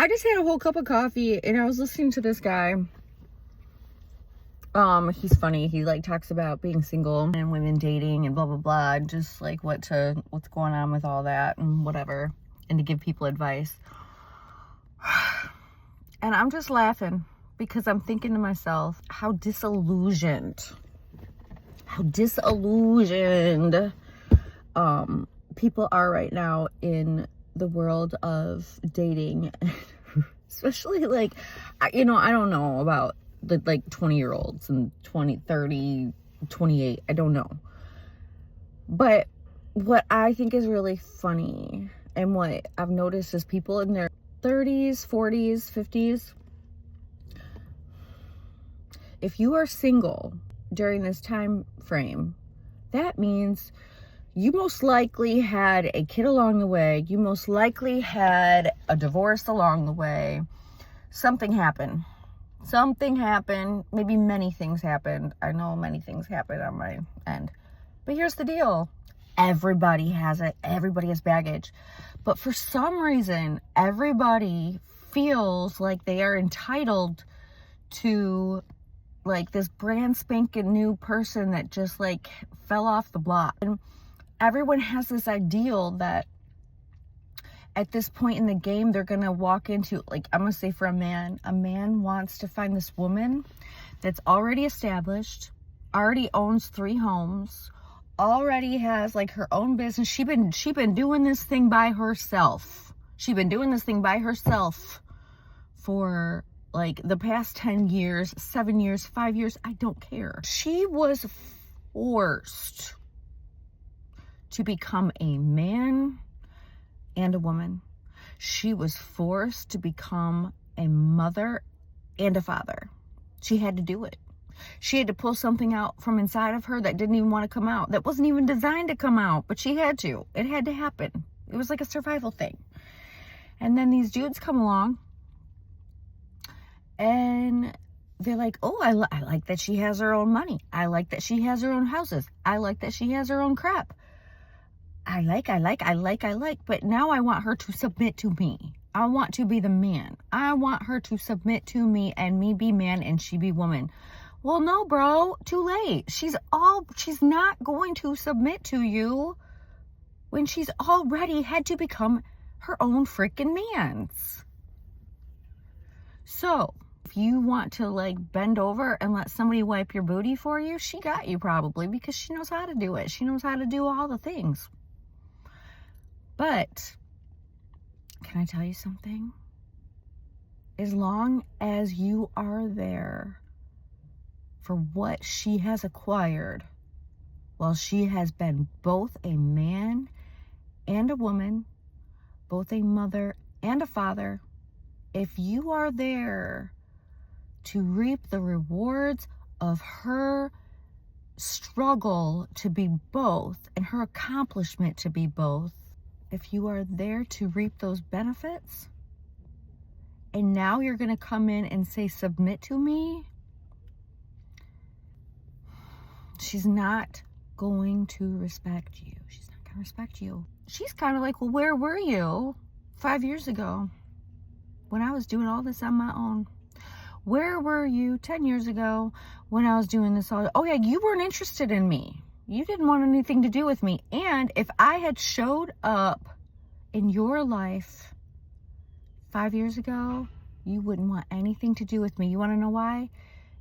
I just had a whole cup of coffee and I was listening to this guy. He's funny. He like talks about being single and women dating and blah blah blah, just like what's going on with all that and whatever, and to give people advice. And I'm just laughing because I'm thinking to myself how disillusioned people are right now in the world of dating. Especially like, I don't know about the like 20-year-olds and 20, 30, 28. I don't know. But what I think is really funny and what I've noticed is people in their 30s, 40s, 50s. If you are single during this time frame, that means you most likely had a kid along the way. You most likely had a divorce along the way. Something happened. Maybe many things happened. I know many things happened on my end. But here's the deal. Everybody has it. Everybody has baggage. But for some reason, everybody feels like they are entitled to like this brand spanking new person that just like fell off the block. And everyone has this ideal that at this point in the game, they're going to walk into, like, I'm going to say for a man wants to find this woman that's already established, already owns 3 homes, already has like her own business. She been doing this thing by herself. For like the past 10 years, 7 years, 5 years. I don't care. She was forced to become a man and a woman. She was forced to become a mother and a father. She had to do it. She had to pull something out from inside of her that didn't even want to come out, that wasn't even designed to come out, but she had to. It had to happen. It was like a survival thing. And then these dudes come along and they're like, oh, I like that she has her own money. I like that she has her own houses. I like that she has her own crap. I like, but now I want her to submit to me. I want to be the man. I want her to submit to me and me be man and she be woman. Well, no, bro, too late. She's not going to submit to you when she's already had to become her own freaking man's. So, if you want to like bend over and let somebody wipe your booty for you, she got you probably because she knows how to do it. She knows how to do all the things. But, can I tell you something? As long as you are there for what she has acquired, while she has been both a man and a woman, both a mother and a father, if you are there to reap the rewards of her struggle to be both and her accomplishment to be both, if you are there to reap those benefits, and now you're going to come in and say, submit to me, she's not going to respect you. She's not going to respect you. She's kind of like, well, where were you 5 years ago when I was doing all this on my own? Where were you 10 years ago when I was doing this all? Oh yeah, you weren't interested in me. You didn't want anything to do with me. And if I had showed up in your life 5 years ago, you wouldn't want anything to do with me. You want to know why?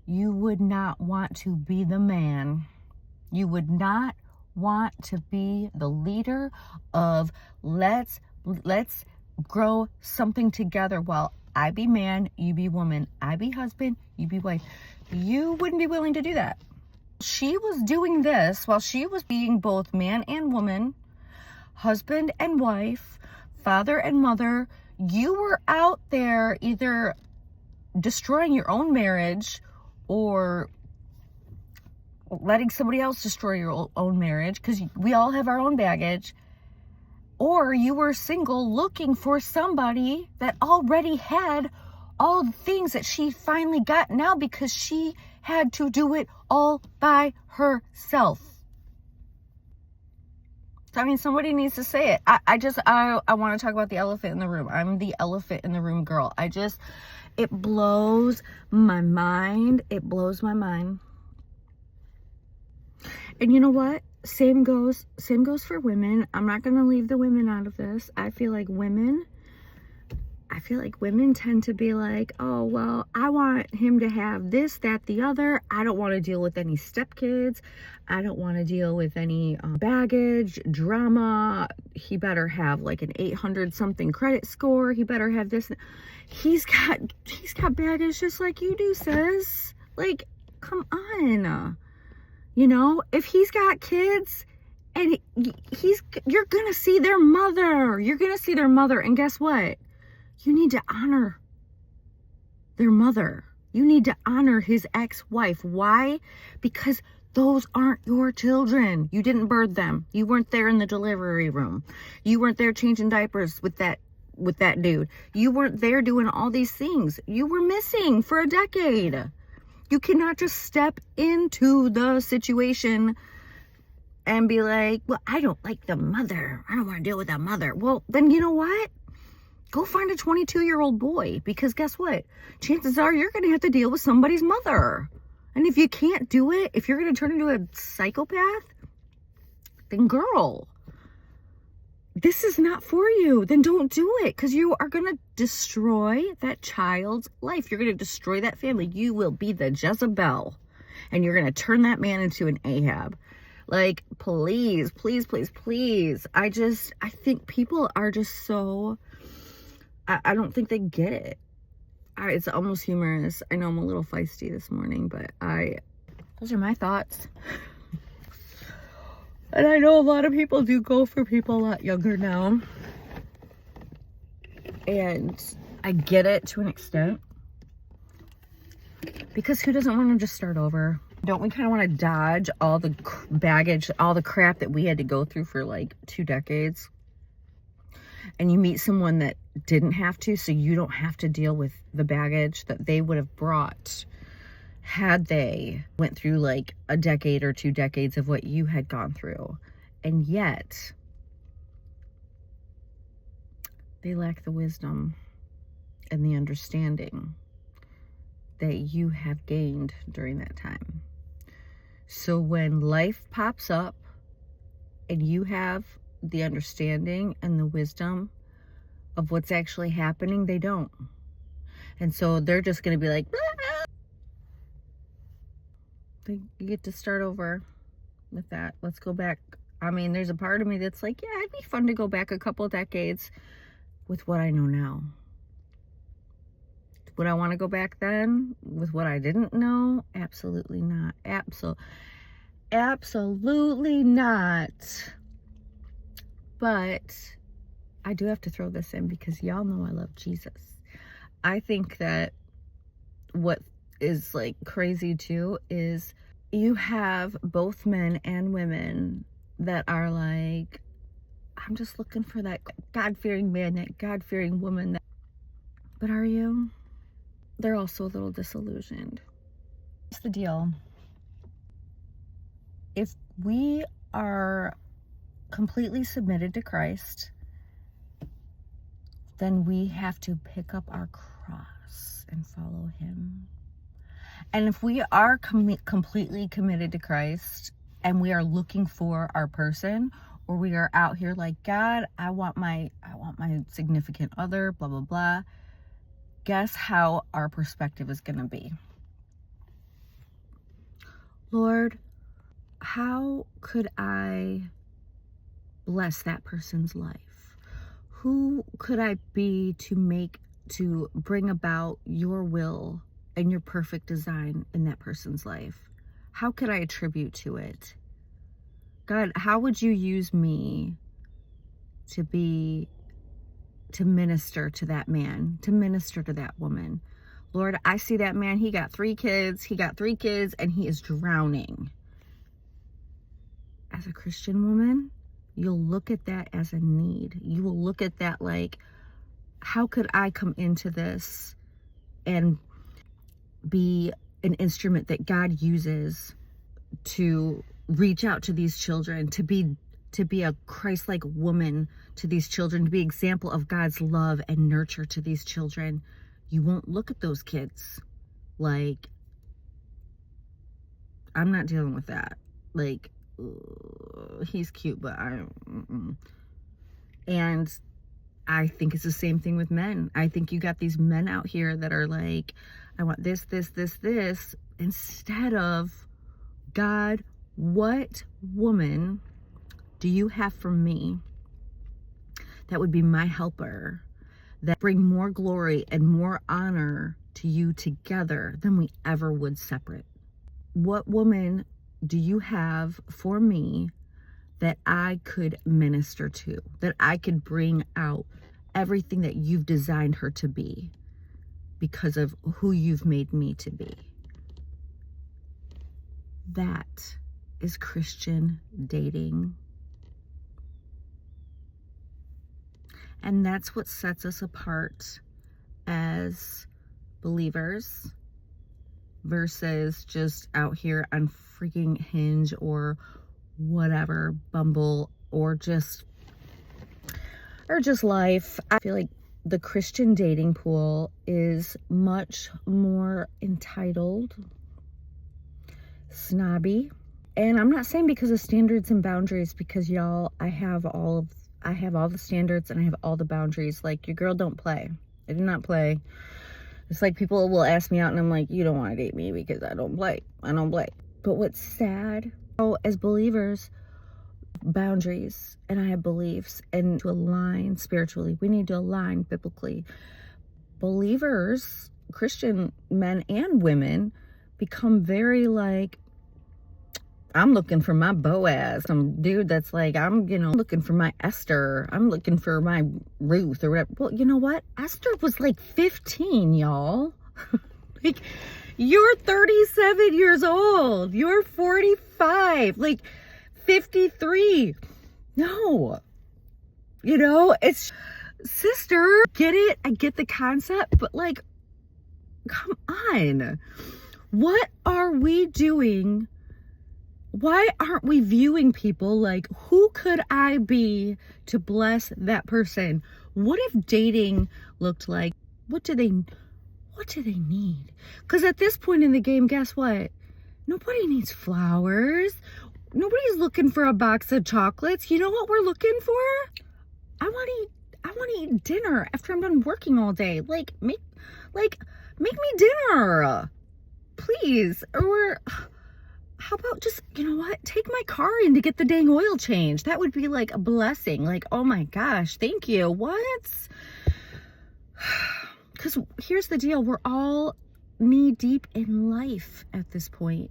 You would not want to be the man. You would not want to be the leader of let's grow something together while I be man, you be woman. I be husband, you be wife. You wouldn't be willing to do that. She was doing this while she was being both man and woman, husband and wife, father and mother. You were out there either destroying your own marriage or letting somebody else destroy your own marriage, because we all have our own baggage. Or you were single looking for somebody that already had all the things that she finally got now because she had to do it all by herself. I mean, somebody needs to say it. I want to talk about the elephant in the room. I'm the elephant in the room girl. It blows my mind. It blows my mind. And you know what? Same goes for women. I'm not going to leave the women out of this. I feel like women tend to be like, oh, well, I want him to have this, that, the other. I don't want to deal with any stepkids. I don't want to deal with any baggage, drama. He better have like an 800 something credit score. He better have this. He's got baggage just like you do, sis. Like, come on. You know, if he's got kids and you're going to see their mother. You're going to see their mother. And guess what? You need to honor their mother. You need to honor his ex-wife. Why? Because those aren't your children. You didn't birth them. You weren't there in the delivery room. You weren't there changing diapers with that dude. You weren't there doing all these things. You were missing for a decade. You cannot just step into the situation and be like, well, I don't like the mother. I don't want to deal with that mother. Well, then you know what? Go find a 22-year-old boy, because guess what? Chances are you're going to have to deal with somebody's mother. And if you can't do it, if you're going to turn into a psychopath, then girl, this is not for you. Then don't do it, because you are going to destroy that child's life. You're going to destroy that family. You will be the Jezebel, and you're going to turn that man into an Ahab. Like, please, please, please, please. I think people are just so... I don't think they get it. It's almost humorous. I know I'm a little feisty this morning, but those are my thoughts. And I know a lot of people do go for people a lot younger now. And I get it to an extent. Because who doesn't want to just start over? Don't we kind of want to dodge all the baggage, all the crap that we had to go through for like 2 decades? And you meet someone that didn't have to, so you don't have to deal with the baggage that they would have brought had they went through like a decade or 2 decades of what you had gone through. And yet, they lack the wisdom and the understanding that you have gained during that time. So when life pops up and you have the understanding and the wisdom of what's actually happening, they don't. And so they're just going to be like, you get to start over with that. Let's go back. I mean, there's a part of me that's like, yeah, it'd be fun to go back a couple decades with what I know now. Would I want to go back then with what I didn't know? Absolutely not. Absolutely not. But I do have to throw this in because y'all know I love Jesus. I think that what is like crazy too is you have both men and women that are like, I'm just looking for that God-fearing man, that God-fearing woman. But are you? They're also a little disillusioned. What's the deal? If we are completely submitted to Christ, then we have to pick up our cross and follow him. And if we are completely committed to Christ and we are looking for our person, or we are out here like, God, I want my significant other, blah, blah, blah, guess how our perspective is going to be? Lord, how could I bless that person's life? Who could I be to bring about your will and your perfect design in that person's life? How could I attribute to it? God, how would you use me to minister to that man, to minister to that woman? Lord, I see that man, he got 3 kids, and he is drowning. As a Christian woman, you'll look at that as a need. You will look at that like, how could I come into this and be an instrument that God uses to reach out to these children, to be to be a Christ-like woman to these children, to be an example of God's love and nurture to these children, you won't look at those kids like, I'm not dealing with that. Like, he's cute, but And I think it's the same thing with men. I think you got these men out here that are like, I want this, instead of, God, what woman do you have for me that would be my helper, that bring more glory and more honor to you together than we ever would separate? What woman do you have for me that I could minister to, that I could bring out everything that you've designed her to be because of who you've made me to be? That is Christian dating. And that's what sets us apart as believers versus just out here on freaking Hinge or whatever, Bumble, or just life. I feel like the Christian dating pool is much more entitled, snobby. And I'm not saying because of standards and boundaries, because y'all, I have all the standards and I have all the boundaries. Like, your girl don't play. I do not play. It's like people will ask me out and I'm like, you don't want to date me because I don't play. But what's sad, as believers, boundaries, and I have beliefs, and to align spiritually, we need to align biblically. Believers, Christian men and women, become very like, I'm looking for my Boaz, some dude that's like, I'm looking for my Esther, I'm looking for my Ruth or whatever. Well, you know what? Esther was like 15, y'all. Like, you're 37 years old. You're 45, like 53. No. It's, sister, get it? I get the concept, but like, come on. What are we doing? Why aren't we viewing people like, who could I be to bless that person? What if dating looked like, what do they need? Because at this point in the game, guess what? Nobody needs flowers. Nobody's looking for a box of chocolates. You know what we're looking for? I want to eat dinner after I'm done working all day. Make me dinner, please. Or how about just, you know what? Take my car in to get the dang oil change. That would be like a blessing. Like, oh my gosh, thank you. What? Because here's the deal. We're all knee deep in life at this point.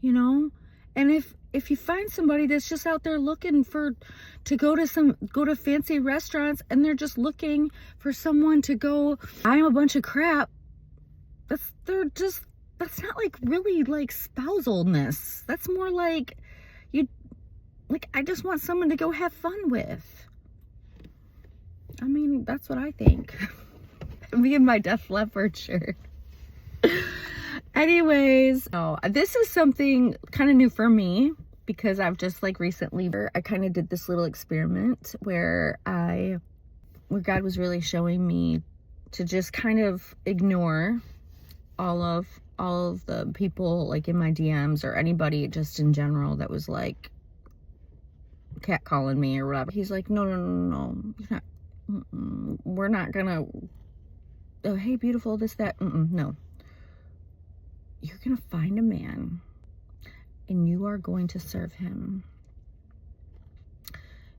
And if you find somebody that's just out there looking to go to fancy restaurants, and they're just looking for someone to go buy them a bunch of crap, that's not like really like spousalness. That's more like, I just want someone to go have fun with. I mean, that's what I think. Me and my Def Leppard shirt. Anyways, this is something kind of new for me, because I've just like recently, I kind of did this little experiment where God was really showing me to just kind of ignore all of the people like in my DMs, or anybody just in general that was like catcalling me or whatever. He's like, no, you're not, we're not gonna, oh, hey, beautiful, this, that, no. You're gonna find a man and you are going to serve him.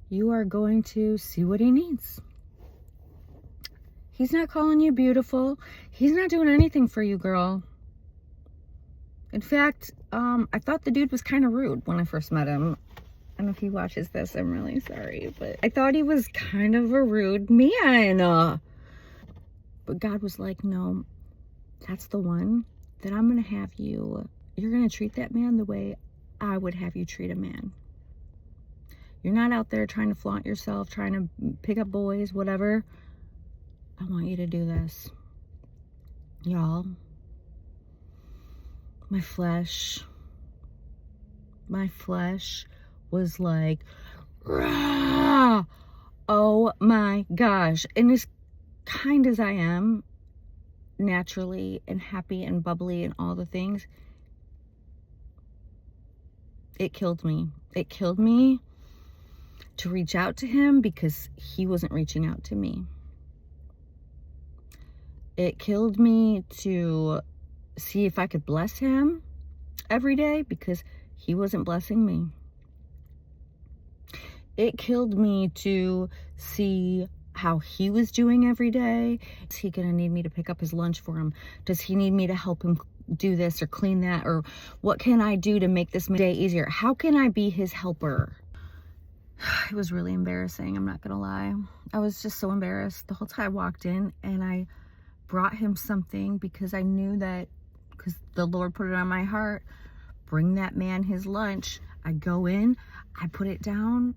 You are going to see what he needs. He's not calling you beautiful. He's not doing anything for you, girl. In fact, I thought the dude was kind of rude when I first met him. I don't know if he watches this. I'm really sorry. But I thought he was kind of a rude man. But God was like, no, that's the one that I'm going to have you. You're going to treat that man the way I would have you treat a man. You're not out there trying to flaunt yourself, trying to pick up boys, whatever. I want you to do this. Y'all, my flesh was like, rah! Oh my gosh. And as kind as I am naturally and happy and bubbly and all the things, it killed me. It killed me to reach out to him because he wasn't reaching out to me. It killed me to see if I could bless him every day because he wasn't blessing me. It killed me to see how he was doing every day. Is he going to need me to pick up his lunch for him? Does he need me to help him do this or clean that? Or what can I do to make this day easier? How can I be his helper? It was really embarrassing. I'm not going to lie. I was just so embarrassed. The whole time I walked in and I brought him something because I knew that, because the Lord put it on my heart, bring that man his lunch. I go in, I put it down.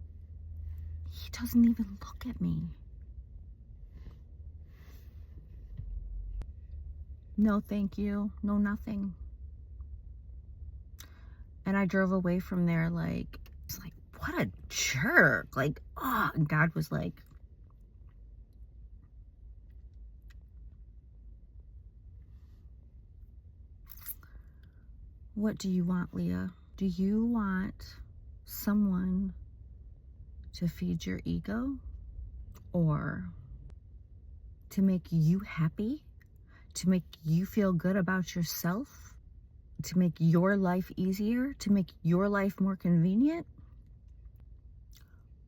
He doesn't even look at me. No, thank you. No, nothing. And I drove away from there like, it's like, what a jerk. Like, oh, and God was like, what do you want, Leah? Do you want someone to feed your ego, or to make you happy, to make you feel good about yourself, to make your life easier, to make your life more convenient?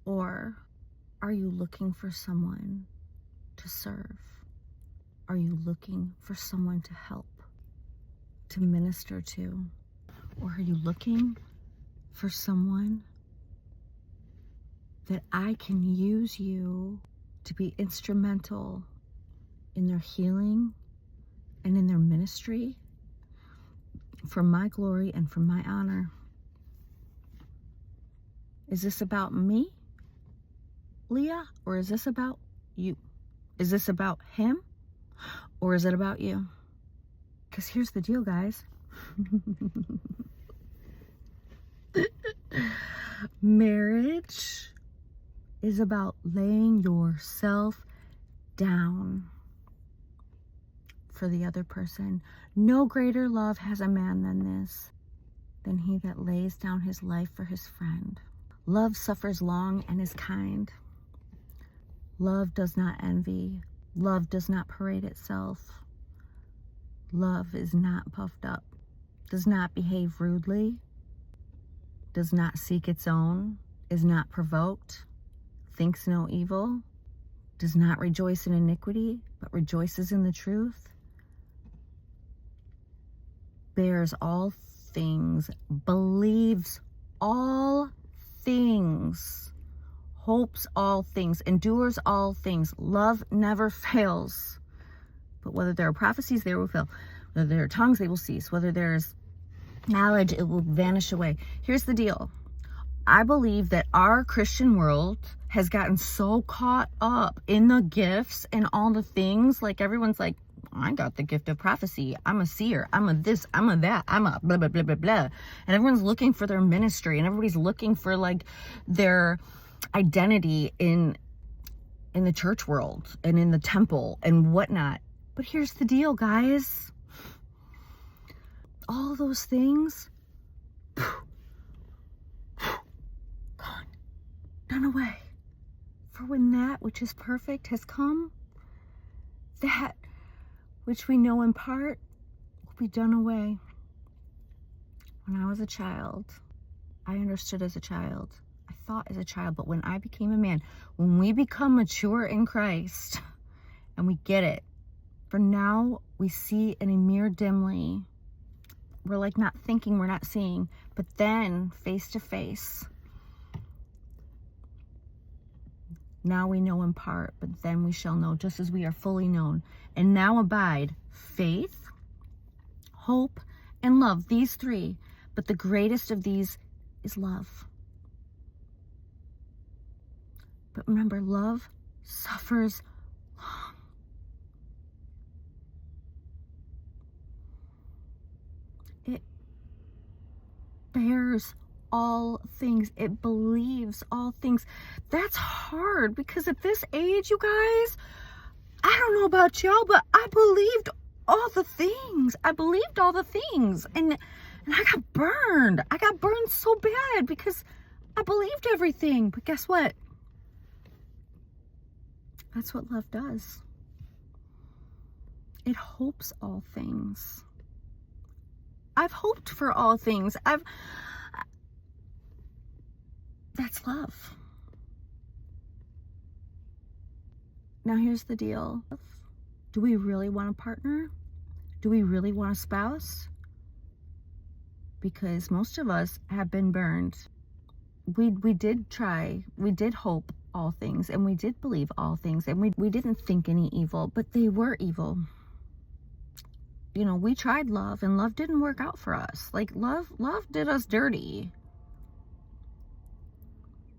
Or are you looking for someone to serve? Are you looking for someone to help, to minister to? Or are you looking for someone that I can use you to be instrumental in their healing and in their ministry for my glory and for my honor? Is this about me, Leah, or is this about you? Is this about him, or is it about you? Because here's the deal, guys. Marriage is about laying yourself down for the other person. No greater love has a man than this, than he that lays down his life for his friend. Love suffers long and is kind. Love does not envy. Love does not parade itself. Love is not puffed up, does not behave rudely, does not seek its own, is not provoked, thinks no evil, does not rejoice in iniquity, but rejoices in the truth, bears all things, believes all things, hopes all things, endures all things. Love never fails. But whether there are prophecies, they will fail. Whether there are tongues, they will cease. Whether there's knowledge, it will vanish away. Here's the deal. I believe that our Christian world has gotten so caught up in the gifts and all the things. Like, everyone's like, I got the gift of prophecy. I'm a seer. I'm a this. I'm a that. I'm a blah, blah, blah, blah, blah. And everyone's looking for their ministry. And everybody's looking for, like, their identity in the church world and in the temple and whatnot. But here's the deal, guys. All those things, gone, done away. For when that which is perfect has come, that which we know in part will be done away. When I was a child, I understood as a child. I thought as a child. But when I became a man, when we become mature in Christ and we get it, for now we see in a mirror dimly. We're like not thinking, we're not seeing. But then face to face, now we know in part, but then we shall know just as we are fully known. And now abide faith, hope, and love. These three. But the greatest of these is love. But remember, love suffers long. It bears all things. It believes all things. That's hard because at this age, you guys, I don't know about y'all, but I believed all the things. I believed all the things. And I got burned. I got burned so bad because I believed everything. But guess what? That's what love does. It hopes all things. I've hoped for all things. That's love. Now here's the deal. Do we really want a partner? Do we really want a spouse? Because most of us have been burned. We did try. We did hope all things, and we did believe all things, and we didn't think any evil, but they were evil. You know, we tried love, and love didn't work out for us. Like, love did us dirty.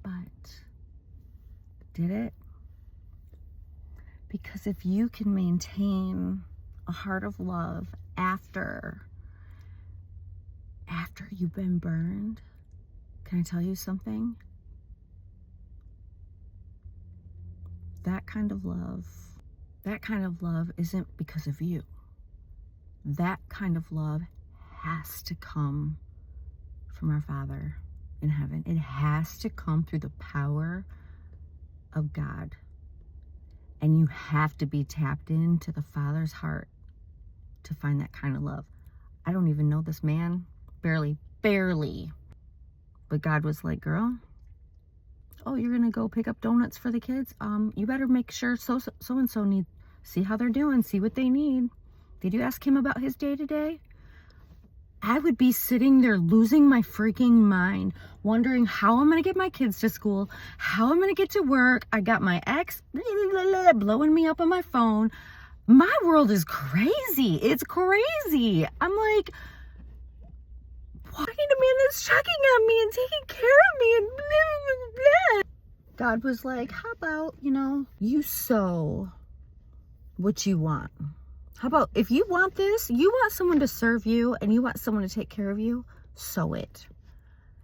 But did it? Because if you can maintain a heart of love after you've been burned, can I tell you something? That kind of love isn't because of you. That kind of love has to come from our Father in heaven. It has to come through the power of God. And you have to be tapped into the Father's heart to find that kind of love. I don't even know this man, barely. But God was like, girl, oh, you're gonna go pick up donuts for the kids? You better make sure so-and-so need, see how they're doing, see what they need. Did you ask him about his day today? I would be sitting there losing my freaking mind, wondering how I'm going to get my kids to school, how I'm going to get to work. I got my ex blowing me up on my phone. My world is crazy. It's crazy. I'm like, why need a man that's checking on me and taking care of me and blah, blah, blah. God was like, how about, you sow what you want. How about if you want this, you want someone to serve you and you want someone to take care of you, sow it.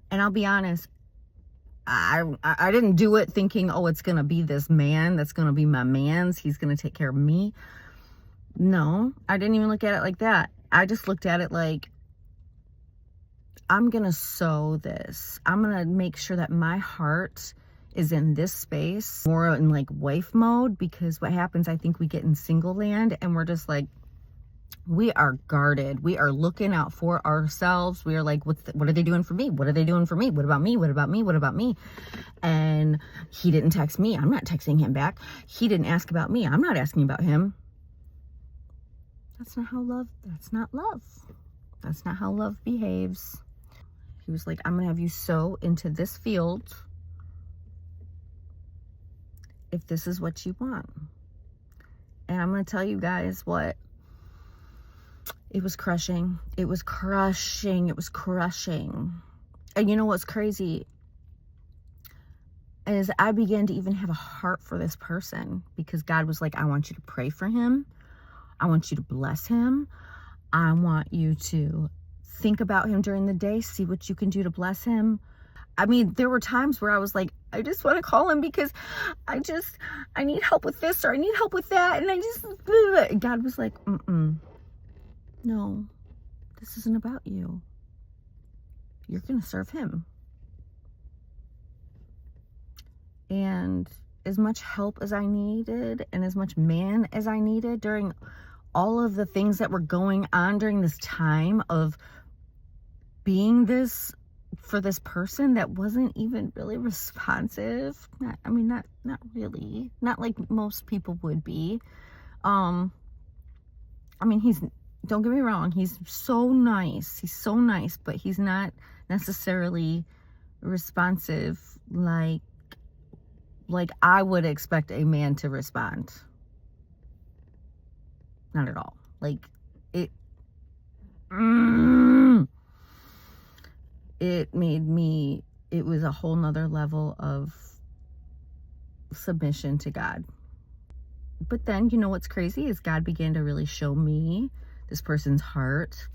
And I'll be honest, I didn't do it thinking, oh, it's going to be this man that's going to be my man's. He's going to take care of me. No, I didn't even look at it like that. I just looked at it like, I'm going to sow this. I'm going to make sure that my heart is in this space, more in like wife mode, because what happens, I think we get in single land and we're just like, we are guarded. We are looking out for ourselves. We are like, what are they doing for me? What are they doing for me? What about me? What about me? What about me? And he didn't text me. I'm not texting him back. He didn't ask about me. I'm not asking about him. That's not love. That's not how love behaves. He was like, I'm going to have you sow into this field if this is what you want. And I'm going to tell you guys what, it was crushing. It was crushing. And you know what's crazy is I began to even have a heart for this person, because God was like, I want you to pray for him. I want you to bless him. I want you to think about him during the day, see what you can do to bless him. I mean, there were times where I was like, I just want to call him because I need help with this or I need help with that. And God was like, no, this isn't about you. You're going to serve him. And as much help as I needed and as much man as I needed during all of the things that were going on during this time of being this for this person that wasn't even really responsive. Not really. Not like most people would be. I mean, don't get me wrong, he's so nice. He's so nice, but he's not necessarily responsive like I would expect a man to respond. Not at all. Like, it was a whole nother level of submission to God. But then, you know what's crazy is God began to really show me this person's heart,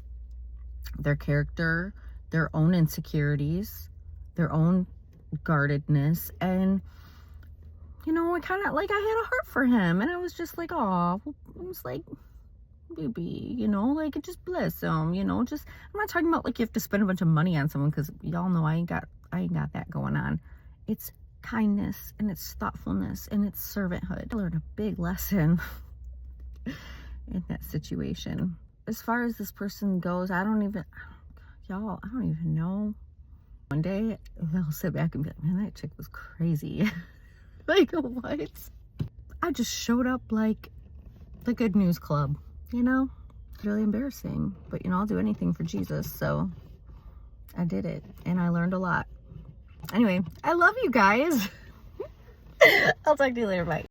their character, their own insecurities. their own guardedness. And, you know, I kind of, like, I had a heart for him. And I was just like, oh, I was like, baby, you know, like, just bless him, you know, just, I'm not talking about, like, you have to spend a bunch of money on someone, because y'all know I ain't got that going on. It's kindness, and it's thoughtfulness, and it's servanthood. I learned a big lesson in that situation. As far as this person goes, I don't even know. One day they'll sit back and be like, man, that chick was crazy. Like, what? I just showed up like the Good News Club, you know? It's really embarrassing, but, you know, I'll do anything for Jesus, so I did it, and I learned a lot. Anyway, I love you guys. I'll talk to you later. Bye.